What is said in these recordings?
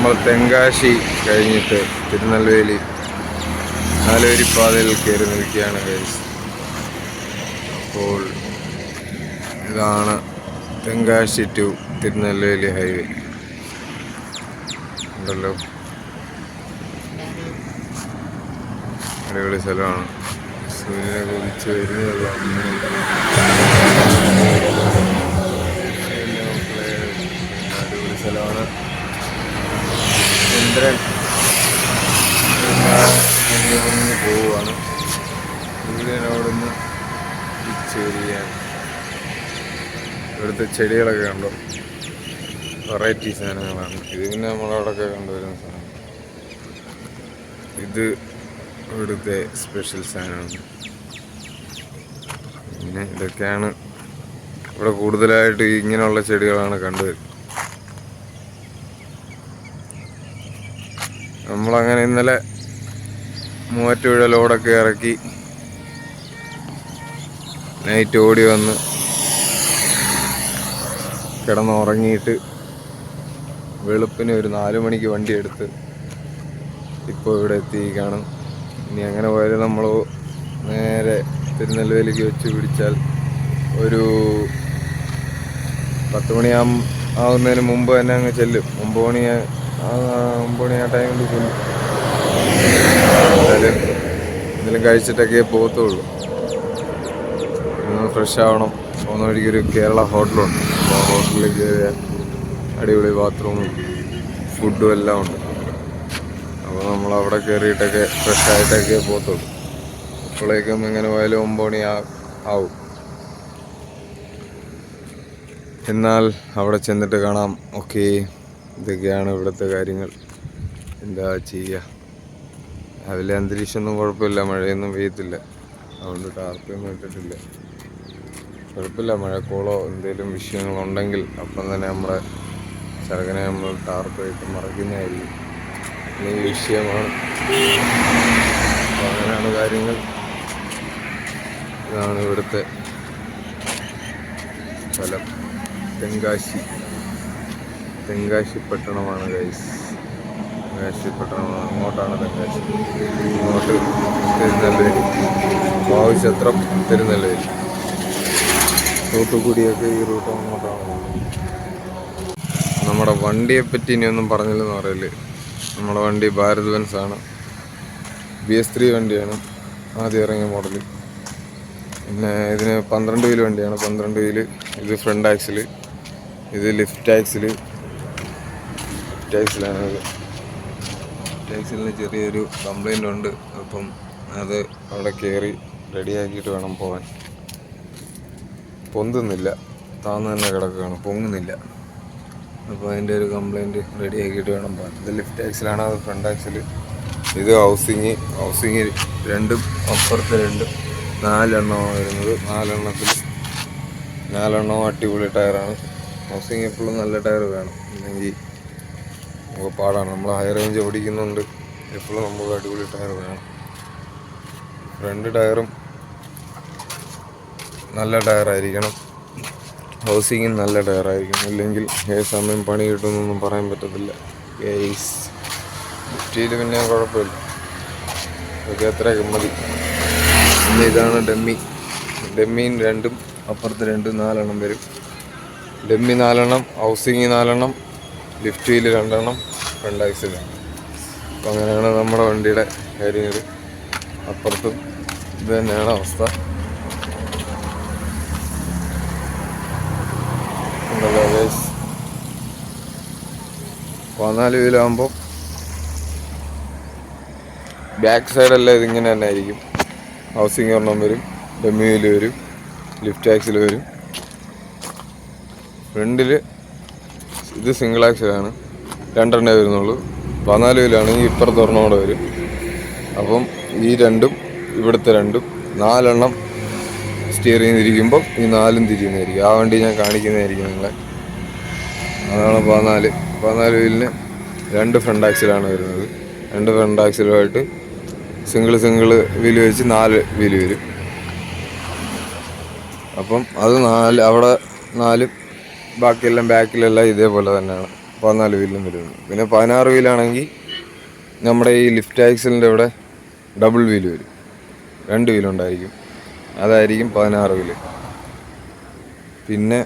നമ്മൾ തെങ്കാശി കഴിഞ്ഞിട്ട് തിരുനെൽവേലി നാലുവരിപ്പാതയിൽ കയറി നിൽക്കുകയാണ് ഗൈസ്. അപ്പോൾ ഇതാണ് തെങ്കാശി ടു തിരുനെൽവേലി ഹൈവേ. ഉണ്ടല്ലോ, അടിപൊളി സ്ഥലമാണ്. സൂര്യനെ കുതിച്ച് വരുന്നതല്ല, അടിപൊളി സ്ഥലമാണ്. ചന്ദ്രൻ പോവുകയാണ്. സൂര്യൻ അവിടെ നിന്ന് തിരിച്ച് വരികയാണ്. ഇവിടുത്തെ ചെടികളൊക്കെ കണ്ടോ, വെറൈറ്റി സാധനങ്ങളാണ്. ഇത് പിന്നെ നമ്മളവിടെയൊക്കെ കണ്ടുവരുന്ന സാധനം. ഇത് ഇവിടുത്തെ സ്പെഷ്യൽ സാധനമാണ്. പിന്നെ ഇതൊക്കെയാണ് ഇവിടെ കൂടുതലായിട്ട് ഇങ്ങനെയുള്ള ചെടികളാണ് കണ്ടുവരുന്നത്. നമ്മളങ്ങനെ ഇന്നലെ മൂവാറ്റുപുഴ ലോഡൊക്കെ ഇറക്കി നൈറ്റ് ഓടി വന്ന് കിടന്നുറങ്ങിയിട്ട് വെളുപ്പിന് ഒരു 4 മണിക്ക് വണ്ടി എടുത്ത് ഇപ്പോൾ ഇവിടെ എത്തിയിരിക്കുകയാണ്. ഇനി അങ്ങനെ പോയാൽ നമ്മൾ നേരെ തിരുനെൽവേലിക്ക് വെച്ച് പിടിച്ചാൽ ഒരു 10 മണിയാവുന്നതിന് മുമ്പ് തന്നെ അങ്ങ് ചെല്ലും. 9 മണി ആ ടൈമിൽ ചെല്ലും. എന്തായാലും എന്തെങ്കിലും കഴിച്ചിട്ടൊക്കെ പോകത്തുള്ളൂ. ഫ്രഷ് ആവണം. പോകുന്ന വഴിക്കൊരു കേരള ഹോട്ടലുണ്ട്. അപ്പോൾ ആ ഹോട്ടലിൽ കയറിയ അടിപൊളി ബാത്റൂമും ഫുഡും എല്ലാം ഉണ്ട്. അപ്പോൾ നമ്മൾ അവിടെ കയറിയിട്ടൊക്കെ ഫ്രഷ് ആയിട്ടൊക്കെ പോകത്തുള്ളൂ. അപ്പോഴേക്കും എങ്ങനെ പോയാലും 9 മണി ആവും. എന്നാൽ അവിടെ ചെന്നിട്ട് കാണാം. ഓക്കെ, ഇതൊക്കെയാണ് ഇവിടുത്തെ കാര്യങ്ങൾ. എന്താ ചെയ്യുക, രാവിലെ അന്തരീക്ഷമൊന്നും കുഴപ്പമില്ല, മഴയൊന്നും പെയ്യത്തില്ല. അതുകൊണ്ട് ടാർപ്പൊന്നും ഇട്ടിട്ടില്ല. കുഴപ്പമില്ല, മഴക്കോളോ എന്തെങ്കിലും വിഷയങ്ങളുണ്ടെങ്കിൽ അപ്പം തന്നെ നമ്മുടെ ചെറുക്കനെ നമ്മൾ ടാർപ്പായിട്ട് മറയ്ക്കുന്നതായിരിക്കും. ഈ വിഷയമാണ്. അപ്പോൾ അങ്ങനെയാണ് കാര്യങ്ങൾ. ഇതാണ് ഇവിടുത്തെ സ്ഥലം. തെങ്കാശി പട്ടണമാണ് ഗൈസ്. തെങ്കാശി പട്ടണമാണ്. അങ്ങോട്ടാണ് തെങ്കാശി, ഇങ്ങോട്ട് തിരുനെൽവേലി, വാവുചത്രം തിരുനെൽവേലി, തൂത്തുക്കുടിയൊക്കെ ഈ റൂട്ട് അങ്ങോട്ടാണ്. നമ്മുടെ വണ്ടിയെപ്പറ്റി ഇനിയൊന്നും പറഞ്ഞില്ലെന്ന് പറയല്. നമ്മുടെ വണ്ടി ഭാരത് ബെൻസാണ്. BS3 വണ്ടിയാണ്, ആദ്യം ഇറങ്ങിയ മോഡൽ. പിന്നെ ഇതിന് 12 വീല് വണ്ടിയാണ്. 12 വീല്. ഇത് ഫ്രണ്ട് ആക്സിൽ, ഇത് ലിഫ്റ്റ് ആക്സിലാണ്. ടാക്സിലിന് ചെറിയൊരു കംപ്ലൈൻ്റ് ഉണ്ട്. അപ്പം അത് അവിടെ കയറി റെഡിയാക്കിയിട്ട് വേണം പോകാൻ. പൊന്തുന്നില്ല, താന്ന് തന്നെ കിടക്കുകയാണ്, പൊങ്ങുന്നില്ല. അപ്പോൾ അതിൻ്റെ ഒരു കംപ്ലൈൻറ്റ് റെഡിയാക്കിയിട്ട് വേണം പോകാൻ. ഇത് ലിഫ്റ്റ് ആക്സിലാണ്, അത് ഫ്രണ്ട് ആക്സിൽ. ഇത് ഹൗസിങ് രണ്ടും അപ്പുറത്ത് 4 എണ്ണമാണ് വരുന്നത്. 4 അടിപൊളി ടയറാണ്. ഹൗസിങ് എപ്പോഴും നല്ല ടയർ വേണം, ഇല്ലെങ്കിൽ നമുക്ക് പാടാണ്. നമ്മൾ ഹൈ റേഞ്ച് ഓടിക്കുന്നുണ്ട്, എപ്പോഴും നമുക്ക് അടിപൊളി ടയർ വേണം. ഫ്രണ്ട് ടയറും നല്ല ടയറായിരിക്കണം, ഹൗസിങ്ങും നല്ല ടയറായിരിക്കണം. ഇല്ലെങ്കിൽ ഏത് സമയം പണി കിട്ടുമെന്നൊന്നും പറയാൻ പറ്റത്തില്ല. ലിഫ്റ്റിൽ പിന്നെ കുഴപ്പമില്ല, അതൊക്കെ എത്രയൊക്കെ മതി. പിന്നെ ഇതാണ് ഡെമ്മീൻ രണ്ടും അപ്പുറത്ത് 4 എണ്ണം വരും. ഡെമ്മി 4 എണ്ണം, ഹൗസിങ് 4 എണ്ണം, ലിഫ്റ്റ് വീല് 2 എണ്ണം, ഫ്രണ്ട് ആക്സിൽ. അപ്പം അങ്ങനെയാണ് നമ്മുടെ വണ്ടിയുടെ കാര്യങ്ങൾ. അപ്പുറത്തും ഇത് തന്നെയാണ് അവസ്ഥ. 14 വീലാകുമ്പോൾ ബാക്ക് സൈഡെല്ലാം ഇതിങ്ങനെ തന്നെ ആയിരിക്കും. ഹൗസിങ് ഒരെണ്ണം വരും, ഡെമ്മി വീല് വരും, ലിഫ്റ്റ് ആക്സിൽ വരും. ഫ്രണ്ടിൽ ഇത് സിംഗിൾ ആക്സിലാണ്, 2 എണ്ണേ വരുന്നുള്ളൂ. 14 വീലാണെങ്കിൽ ഇപ്പുറത്ത് ഒരെണ്ണം കൂടെ വരും. അപ്പം ഈ രണ്ടും ഇവിടുത്തെ 4 എണ്ണം സ്റ്റിയറിംഗ് തിരിക്കുമ്പം ഈ 4 തിരിയുന്നതായിരിക്കും. ആ വണ്ടി ഞാൻ കാണിക്കുന്നതായിരിക്കും നിങ്ങളെ. അതാണ് 14 വീലിന് 2 ഫ്രണ്ട് ആക്സിലാണ് വരുന്നത്. 2 ഫ്രണ്ട് ആക്സിലുമായിട്ട് സിംഗിൾ വീല് വെച്ച് 4 വീല് വരും. അപ്പം അത് 4, അവിടെ 4, ബാക്കിയെല്ലാം ബാക്കിലെല്ലാം ഇതേപോലെ തന്നെയാണ്. 14 വീലിലും വരുന്നത്. പിന്നെ 16 വീലാണെങ്കിൽ നമ്മുടെ ഈ ലിഫ്റ്റ് ആക്സിലിൻ്റെ ഇവിടെ ഡബിൾ വീല് വരും, 2 വീലുണ്ടായിരിക്കും, അതായിരിക്കും 16 വീല്. പിന്നെ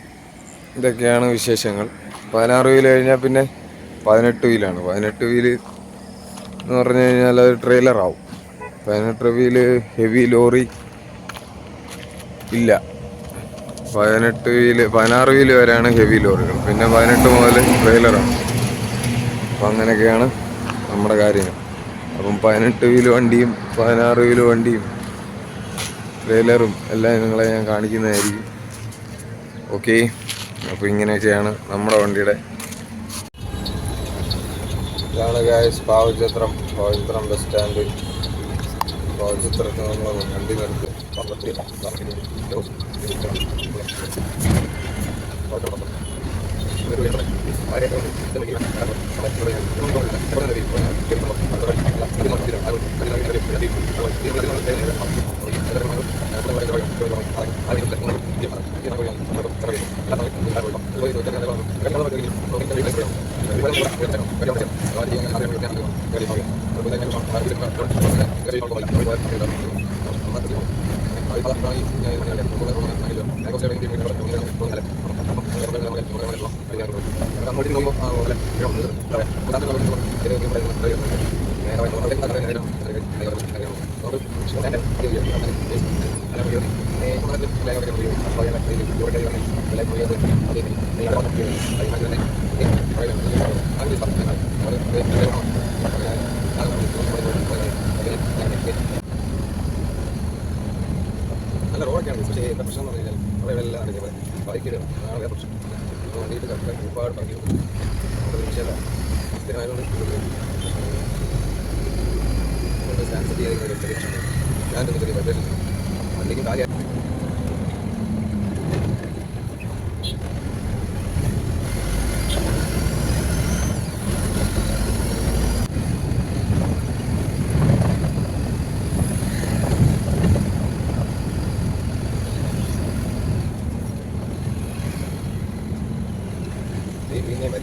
ഇതൊക്കെയാണ് വിശേഷങ്ങൾ. 16 വീല് കഴിഞ്ഞാൽ പിന്നെ 18 വീലാണ്. 18 വീല് എന്ന് പറഞ്ഞു കഴിഞ്ഞാൽ അത് ട്രെയിലറാവും. 18 വീല് ഹെവി ലോറി ഇല്ല. 16 വീല് വരെയാണ് ഹെവി ലോറികൾ, പിന്നെ 18 മുതൽ ട്രെയിലറാണ്. അപ്പം അങ്ങനെയൊക്കെയാണ് നമ്മുടെ കാര്യങ്ങൾ. അപ്പം 18 വീല് വണ്ടിയും 16 വീല് വണ്ടിയും ട്രെയിലറും എല്ലാം നിങ്ങളെ ഞാൻ കാണിക്കുന്നതായിരിക്കും. ഓക്കെ, അപ്പോൾ ഇങ്ങനെയൊക്കെയാണ് നമ്മുടെ വണ്ടിയുടെ. ഇതാണ് ഗായ്സ് പാവചിത്രം ബസ് സ്റ്റാൻഡ്. പാവചിത്രത്തിൽ നമ്മൾ വണ്ടി നിർത്തി നല്ല റോഡൊക്കെയാണ്. പക്ഷേ എന്താ പ്രശ്നം എന്ന് പറഞ്ഞു കഴിഞ്ഞാൽ അവിടെ എല്ലാം അറിയാം ബൈക്കിടും വേറെ പ്രശ്നം വണ്ടിയിട്ട് കറക്റ്റ് ഒരുപാട് പറഞ്ഞു വിഷയമല്ല സ്ഥിരമായതുകൊണ്ട് സ്റ്റാൻഡ് സെറ്റ് ചെയ്ത് ചെറിയ സ്റ്റാൻഡ് ഒന്ന് ചെറിയ വൈബ്രേഷൻ വണ്ടിക്ക് കാര്യം പിന്നെ മതി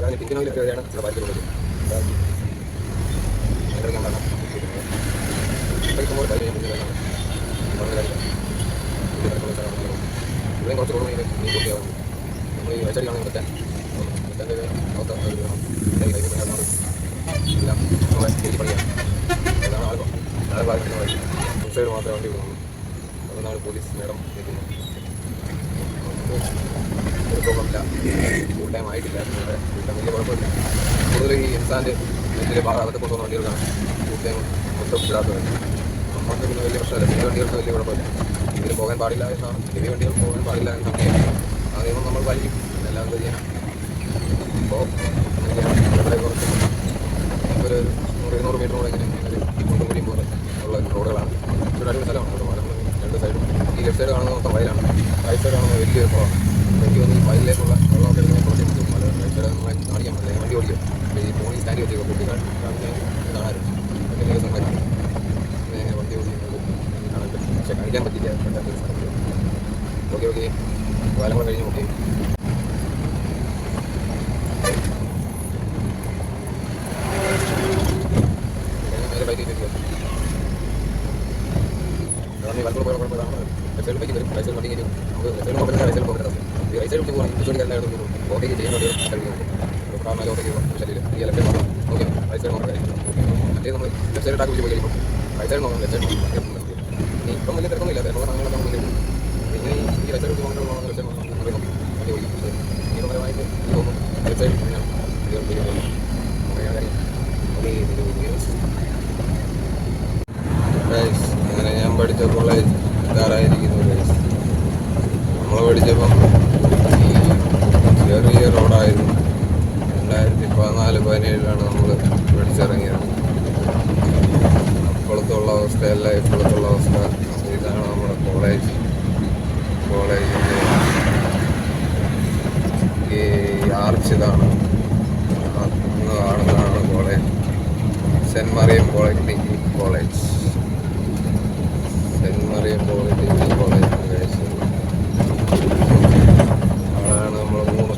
ഇതെല്ലാം പിന്നോയിലൊക്കെയാണ് ഇവിടെ ബാക്കിയുള്ളത്. ഇവിടെയും കുറച്ച് റോഡ് നീ പൂർത്തിയാവും. നമ്മൾ ഈ വെച്ചടിയാണ് നിർത്താൻ നിർത്താൻ്റെ അവസ്ഥ എല്ലാം പണിയാണ്. അതാണ് ആൾ ഭാഗത്തുന്ന വഴി സൈഡ് മാത്രമേ വണ്ടി വിടുന്നുള്ളൂ. അതൊന്നാണ് പോലീസ് മേഡം നിൽക്കുന്നത്. ഒരു പ്രോബ്ലമില്ല, ഫുൾ ടൈം ആയിട്ടില്ല. ഫുൾ ടൈം വലിയ കുഴപ്പമില്ല. കൂടുതൽ ഈ ഇൻസാൻ്റെ വലിയ അകത്ത് കൊണ്ടുവന്ന വണ്ടികൾക്കാണ് ഫുൾ ടൈം മൊത്തം ഇടാത്തത്. നമുക്ക് പിന്നെ വലിയ പ്രശ്നമില്ല. ചെറിയ വണ്ടികൾക്ക് വലിയ കുഴപ്പമില്ല. ഇതിൽ പോകാൻ പാടില്ല എന്നാണ്, ചെറിയ വണ്ടികൾ പോകാൻ പാടില്ല എന്നാണ് ആ നിയമം നമ്മൾ പാലിക്കും. എല്ലാം എന്താ ചെയ്യാൻ. അപ്പോൾ ഇവിടെ കുറച്ച് ഒരു 100-200 മീറ്റർ കൂടെ ഇങ്ങനെ കൊണ്ടും കൂടിയും പോലെ ഉള്ള റോഡുകളാണ്. ഇവിടെ അടിപൊളി സ്ഥലമാണ്. രണ്ട് സൈഡും ഈ ലെഫ്റ്റ് സൈഡ് കാണുന്നത് മൊത്തം വയലാണ്, റൈറ്റ് സൈഡ് കാണുന്നത് വലിയൊരു കുളമാണ്. എനിക്ക് തോന്നുന്നു ഈ വയലിലേക്കുള്ള വെള്ളമൊക്കെ എടുക്കുന്ന കുറച്ച് റൈറ്റ് സൈഡ് നമ്മൾ കാണിക്കാൻ പറ്റില്ല. വണ്ടി ഓടിക്കും ഈ ഫോണിൽ സ്റ്റാൻഡ് വെച്ച് കുട്ടികൾ കാണാറുണ്ട്. വലിയ ദിവസങ്ങളായിരിക്കും ഇങ്ങനെ വണ്ടി ഓടിക്കുന്നത് കാണാൻ പറ്റും. പക്ഷേ കാണിക്കാൻ പറ്റില്ല. ഓക്കെ ഓക്കെ, കാലം കൂടെ കഴിഞ്ഞ് ഓക്കെ. നേരെ ബൈക്കിൽ കയറ്റിയോ വലത്തോട് പോയപ്പോഴാണ് ലെഫ്റ്റ് സൈഡ് ബൈക്കിൽ വരും, റൈറ്റ് സൈഡ് വണ്ടി കയറ്റും. നമുക്ക് ലെഫ്റ്റ് സൈഡ് പോകേണ്ടത് റൈറ്റ് സൈഡ് പോകേണ്ടത്. ഈ റൈറ്റ് സൈഡ് വിട്ട് പോകണം ചുറ്റി എല്ലായിടത്തും ഓട്ടേക്ക് ചെയ്യാൻ വേണ്ടി കഴിയുന്നുണ്ട്. കാറിനാലും ഓട്ടേക്ക് ശരീരം ഈ ലെഫ്റ്റ് സൈഡ് നോക്കാം. ഓക്കെ, റൈറ്റ് സൈഡ് നോക്കാം. മറ്റേ നമ്മൾ ലെഫ്റ്റ് സൈഡ് ടാക്ക് പോയി കഴിയുമ്പോൾ റൈറ്റ് സൈഡ് നോക്കാം, ലെഫ്റ്റ് സൈഡ് നോക്കാം. ഇനി ഇപ്പം വലിയ തിരക്കൊന്നുമില്ല, തിരക്കുള്ള അങ്ങനെയുള്ള മുന്നിൽ പിന്നെ ഈ റൈറ്റ് സൈഡ് പോകേണ്ടത് ലെഫ്റ്റ് സൈഡ് നോക്കാം. വണ്ടി ഓടിക്കും. നിയമപരമായിട്ട് തോന്നും ലെഫ്റ്റ് സൈഡ് തന്നെയാണ് അങ്ങനെ ഞാൻ പഠിച്ച കോളേജ് ഇതാറായിരിക്കുന്നു. നമ്മൾ പഠിച്ചപ്പം ഈ ചെറിയ റോഡായിരുന്നു. 2014-17 നമ്മൾ പഠിച്ചിറങ്ങിയത്. അപ്പോഴത്തുള്ള അവസ്ഥയല്ല ഇപ്പോഴത്തുള്ള അവസ്ഥ. ഇതാണ് നമ്മുടെ കോളേജിൻ്റെ ആർച്ച് ഇതാണ്. കാണുന്നതാണ് college, saint Mariyam polytechnic college. Saint Mariyam polytechnic college അതാണ് നമ്മൾ 3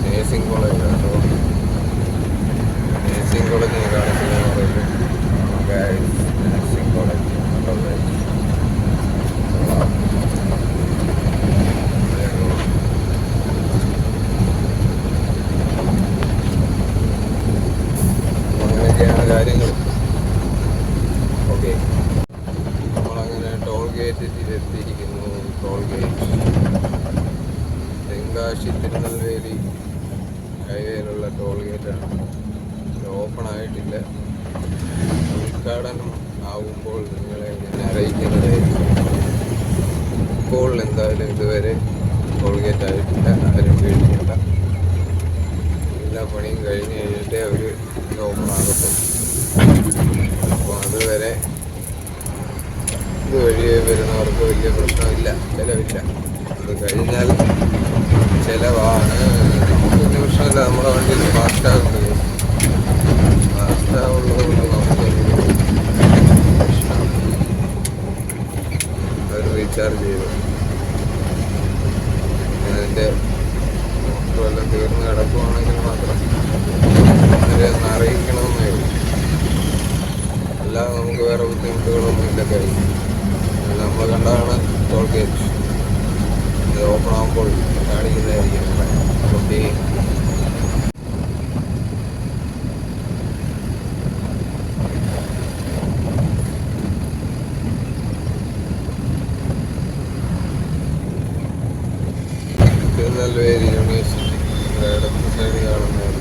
നേഴ്സിംഗ് കോളേജാണ് കേട്ടോ. നേഴ്സിംഗ് കോളേജ് കാണിക്കുന്നത് നേഴ്സിംഗ് കോളേജ് അങ്ങനെയൊക്കെയാണ് കാര്യങ്ങൾ. ഓക്കെ, നമ്മളങ്ങനെ ടോൾ ഗേറ്റിൽ എത്തിയിരിക്കുന്നു. ടോൾ ഗേറ്റ് തെങ്കാശി തിരുനെൽവേലി ഹൈവേയിലുള്ള ടോൾ ഗേറ്റാണ്. ഇത് ഓപ്പൺ ആയിട്ടില്ല. ഉദ്ഘാടനം ആവുമ്പോൾ നിങ്ങളെ ഞാൻ അറിയിക്കുന്നതായിരിക്കും. ഇപ്പോൾ എന്തായാലും ഇതുവരെ ടോൾ ഗേറ്റ് ആയിട്ടില്ല. ആരും പേടിക്കണ്ട. എല്ലാ പണിയും കഴിഞ്ഞ് കഴിഞ്ഞിട്ടേ അവർ ഓപ്പൺ ആകത്തുള്ളൂ. അപ്പോൾ അതുവരെ ഇതുവഴിയെ വരുന്നവർക്ക് വലിയ പ്രശ്നമില്ല, ചിലവില്ല. അത് കഴിഞ്ഞാൽ ചിലവാണ്. നമുക്ക് വലിയ പ്രശ്നമില്ല. നമ്മുടെ വണ്ടിയിൽ ഫാസ്റ്റാകുണ്ട്. ഫാസ്റ്റാകുള്ളത് കൊണ്ട് നമുക്ക് പ്രശ്നം. അവർ റീചാർജ് ചെയ്തു. അതിൻ്റെ വല്ലതും തീർന്ന് കിടക്കുവാണെങ്കിൽ മാത്രം അവരെ ഒന്ന് അറിയിക്കണമെന്നേ ഉള്ളൂ. അല്ലാതെ നമുക്ക് വേറെ ബുദ്ധിമുട്ടുകളൊന്നും ഇല്ല. കാര്യം നമ്മൾ കണ്ടതാണ് ടോൾ ഗേറ്റ്. ഇത് ഓപ്പൺ ആകുമ്പോൾ കാണിക്കുന്നതായിരിക്കും. ഓക്കെ, തിരുനെൽവേലി യൂണിവേഴ്സിറ്റി ഇടത്ത് സൈഡ് കാണുന്നത്